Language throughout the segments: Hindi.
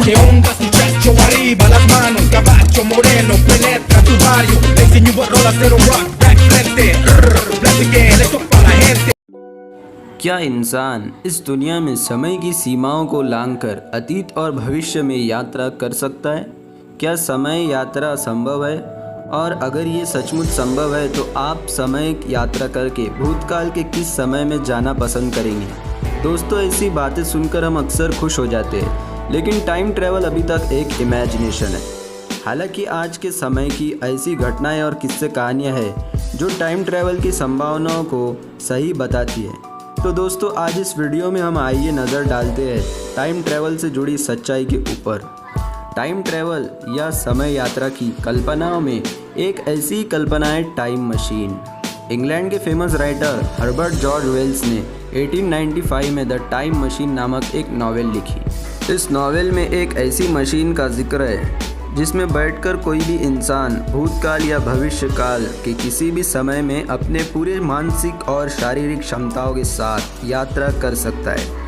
¿Qué onda muchacho? Arriba las manos, caballo moreno, penetra tu barrio. Le enseño a rola cero rock, back frente. Platiqué, esto para la gente. क्या इंसान इस दुनिया में समय की सीमाओं को लांघकर अतीत और भविष्य में यात्रा कर सकता है? क्या समय यात्रा संभव है? और अगर ये सचमुच संभव है तो आप समय यात्रा करके भूतकाल के किस समय में जाना पसंद करेंगे? दोस्तों, ऐसी बातें सुनकर हम अक्सर खुश हो जाते हैं, लेकिन टाइम ट्रैवल अभी तक एक इमेजिनेशन है। हालांकि आज के समय की ऐसी घटनाएं और किस्से कहानियां हैं जो टाइम ट्रैवल की संभावनाओं को सही बताती है। तो दोस्तों, आज इस वीडियो में हम आइए नज़र डालते हैं टाइम ट्रैवल से जुड़ी सच्चाई के ऊपर। टाइम ट्रैवल या समय यात्रा की कल्पनाओं में एक ऐसी कल्पना है टाइम मशीन। इंग्लैंड के famous writer Herbert George Wells ने 1895 में द टाइम मशीन नामक एक नॉवेल लिखी। इस नॉवेल में एक ऐसी मशीन का जिक्र है जिसमें बैठकर कोई भी इंसान भूतकाल या भविष्य काल के किसी भी समय में अपने पूरे मानसिक और शारीरिक क्षमताओं के साथ यात्रा कर सकता है।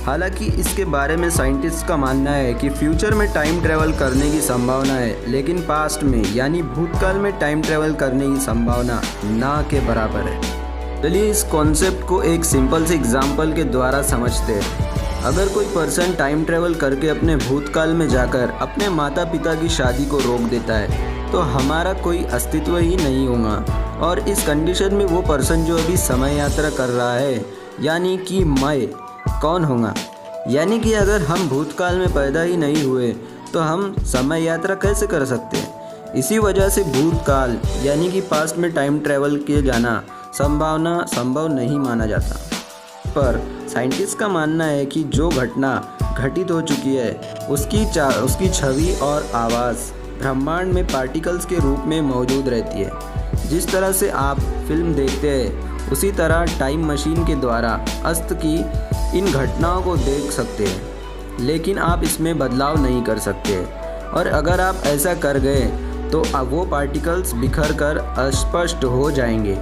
हालांकि इसके बारे में साइंटिस्ट का मानना है कि फ्यूचर में टाइम ट्रैवल करने की संभावना है, लेकिन पास्ट में यानी भूतकाल में टाइम ट्रैवल करने की संभावना ना के बराबर है। चलिए इस कॉन्सेप्ट को एक सिंपल से एग्जाम्पल के द्वारा समझते हैं। अगर कोई पर्सन टाइम ट्रैवल करके अपने भूतकाल में जाकर अपने माता पिता की शादी को रोक देता है तो हमारा कोई अस्तित्व ही नहीं होगा। और इस कंडीशन में वो पर्सन जो अभी समय यात्रा कर रहा है यानी कि मैं कौन होगा? यानी कि अगर हम भूतकाल में पैदा ही नहीं हुए तो हम समय यात्रा कैसे कर सकते हैं? इसी वजह से भूतकाल यानी कि पास्ट में टाइम ट्रैवल किए जाना संभव नहीं माना जाता। पर साइंटिस्ट का मानना है कि जो घटना घटित हो चुकी है उसकी छवि और आवाज़ ब्रह्मांड में पार्टिकल्स के रूप में मौजूद रहती है। जिस तरह से आप फिल्म देखते हैं उसी तरह टाइम मशीन के द्वारा अस्त की इन घटनाओं को देख सकते हैं, लेकिन आप इसमें बदलाव नहीं कर सकते। और अगर आप ऐसा कर गए तो वो पार्टिकल्स बिखर कर अस्पष्ट हो जाएंगे।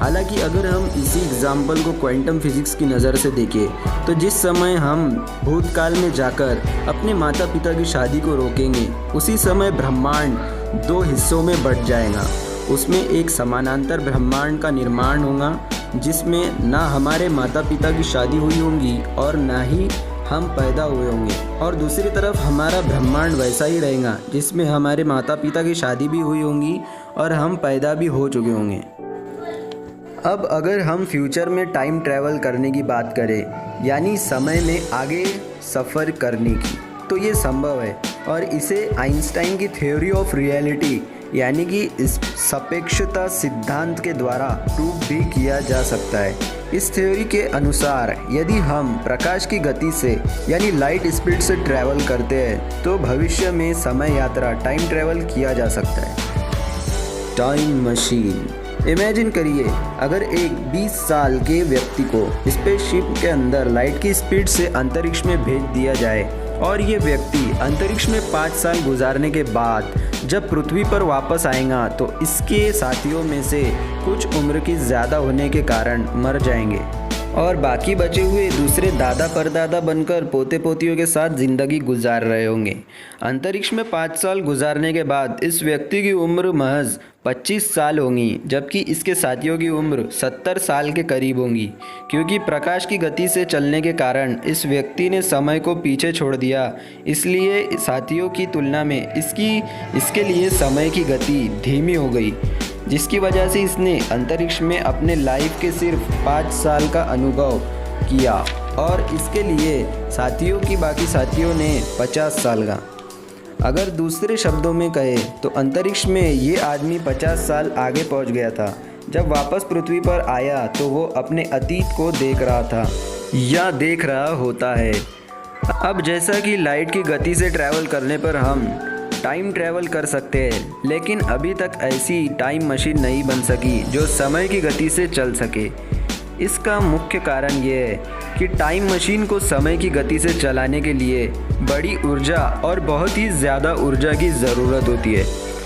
हालांकि अगर हम इसी एग्जाम्पल को क्वांटम फिजिक्स की नज़र से देखें तो जिस समय हम भूतकाल में जाकर अपने माता पिता की शादी को रोकेंगे उसी समय ब्रह्मांड दो हिस्सों में बंट जाएगा। उसमें एक समानांतर ब्रह्मांड का निर्माण होगा जिसमें ना हमारे माता पिता की शादी हुई होंगी और ना ही हम पैदा हुए होंगे, और दूसरी तरफ हमारा ब्रह्मांड वैसा ही रहेगा जिसमें हमारे माता पिता की शादी भी हुई होंगी और हम पैदा भी हो चुके होंगे। अब अगर हम फ्यूचर में टाइम ट्रैवल करने की बात करें यानी समय में आगे सफ़र करने की, तो ये संभव है और इसे आइंस्टाइन की थ्योरी ऑफ रियलिटी यानी कि इस सापेक्षता सिद्धांत के द्वारा प्रूव भी किया जा सकता है। इस थ्योरी के अनुसार यदि हम प्रकाश की गति से यानी लाइट स्पीड से ट्रैवल करते हैं तो भविष्य में समय यात्रा टाइम ट्रैवल किया जा सकता है। टाइम मशीन इमेजिन करिए, अगर एक 20 साल के व्यक्ति को स्पेसशिप के अंदर लाइट की स्पीड से अंतरिक्ष में भेज दिया जाए और ये व्यक्ति अंतरिक्ष में 5 साल गुजारने के बाद जब पृथ्वी पर वापस आएगा तो इसके साथियों में से कुछ उम्र की ज़्यादा होने के कारण मर जाएंगे और बाकी बचे हुए दूसरे दादा परदादा बनकर पोते पोतियों के साथ ज़िंदगी गुजार रहे होंगे। अंतरिक्ष में 5 साल गुजारने के बाद इस व्यक्ति की उम्र महज 25 साल होंगी, जबकि इसके साथियों की उम्र 70 साल के करीब होंगी। क्योंकि प्रकाश की गति से चलने के कारण इस व्यक्ति ने समय को पीछे छोड़ दिया, इसलिए साथियों की तुलना में इसके लिए समय की गति धीमी हो गई, जिसकी वजह से इसने अंतरिक्ष में अपने लाइफ के सिर्फ 5 साल का अनुभव किया और इसके लिए बाकी साथियों ने 50 साल का। अगर दूसरे शब्दों में कहे तो अंतरिक्ष में ये आदमी 50 साल आगे पहुंच गया था। जब वापस पृथ्वी पर आया तो वो अपने अतीत को देख रहा था या देख रहा होता है। अब जैसा कि लाइट की गति से ट्रैवल करने पर हम टाइम ट्रैवल कर सकते हैं, लेकिन अभी तक ऐसी टाइम मशीन नहीं बन सकी जो समय की गति से चल सके। इसका मुख्य कारण ये है कि टाइम मशीन को समय की गति से चलाने के लिए बड़ी ऊर्जा और बहुत ही ज़्यादा ऊर्जा की ज़रूरत होती है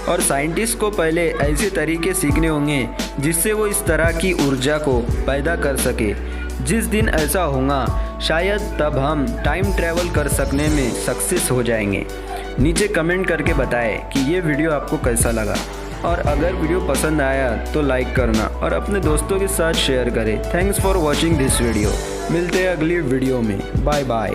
और साइंटिस्ट को पहले ऐसे तरीके सीखने होंगे जिससे वो इस तरह की ऊर्जा को पैदा कर सके जिस दिन ऐसा होगा शायद तब हम टाइम ट्रैवल कर सकने में सक्सेस हो जाएंगे। नीचे कमेंट करके बताएं कि ये वीडियो आपको कैसा लगा, और अगर वीडियो पसंद आया तो लाइक करना और अपने दोस्तों के साथ शेयर करें। Thanks for watching this video. मिलते हैं अगली वीडियो में। Bye bye.